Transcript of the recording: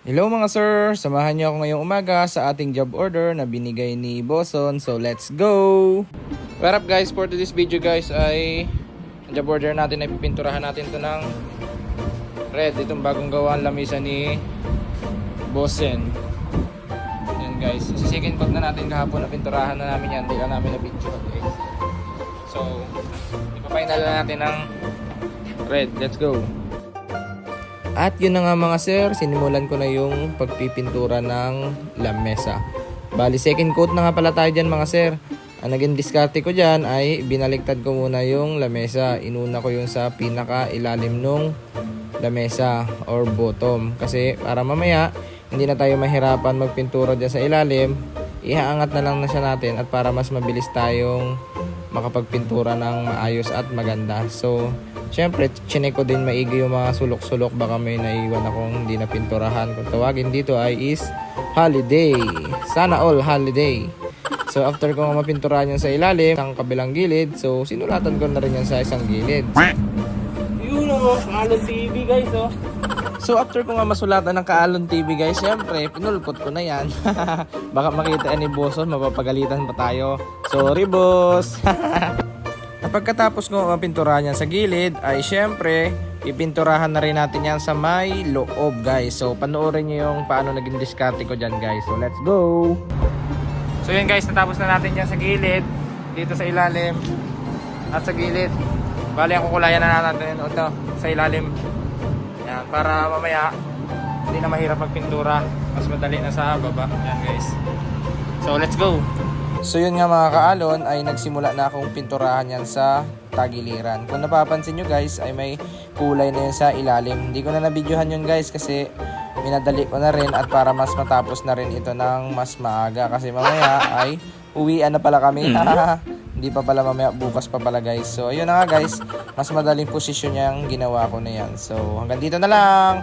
Hello mga sir, samahan niyo ako ngayong umaga sa ating job order na binigay ni Boson. So let's go! What up guys, for today's video guys ay ang job order natin ay pipinturahan natin ito ng red. Itong bagong gawaan lamisa ni Boson. Yan guys, sa second coat na natin kahapon na pinturahan na namin yan. Hindi ka namin na picture guys. So ipapainal na natin ng red. Let's go! At yun na nga mga sir, sinimulan ko na yung pagpipintura ng lamesa. Bali second coat na nga pala tayo dyan mga sir. Ang naging diskarte ko dyan ay binaligtad ko muna yung lamesa. Inuna ko yung sa pinaka ilalim nung lamesa or bottom. Kasi para mamaya hindi na tayo mahirapan magpintura dyan sa ilalim, ihaangat na lang na siya natin at para mas mabilis tayong makapagpintura ng maayos at maganda. So syempre, chinek ko din maigi yung mga sulok-sulok. Baka may naiwan akong hindi na pinturahan. Kung tawagin dito ay is holiday. Sana all holiday. So after ko mapinturahan yan sa ilalim, ang kabilang gilid, so sinulatan ko na rin yan sa isang gilid. Yun o, Kaalon TV guys oh. So after ko nga masulatan ng Kaalon TV guys, syempre pinulpot ko na yan. Baka makita ni Boson, mapapagalitan pa tayo. Sorry boss. At pagkatapos ko mapinturahan yan sa gilid ay syempre ipinturahan na rin natin yan sa may loob guys. So panoorin nyo yung paano naging diskarte ko dyan guys. So let's go! So yun guys, natapos na natin yan sa gilid, dito sa ilalim at sa gilid. Bali ang kukulayan na natin ito sa ilalim yan, para mamaya hindi na mahirap magpintura, mas madali na sa baba yan guys. So let's go! So yun nga mga kaalon ay nagsimula na akong pinturahan yan sa tagiliran. Kung napapansin nyo guys ay may kulay na yun sa ilalim. Hindi ko na nabidyohan yun guys kasi minadali ko na rin at para mas matapos na rin ito ng mas maaga. Kasi mamaya ay uwian na pala kami. Hindi pa pala mamaya, bukas pa pala guys. So ayun na nga guys, mas madaling posisyon yung ginawa ko na yan. So hanggang dito na lang.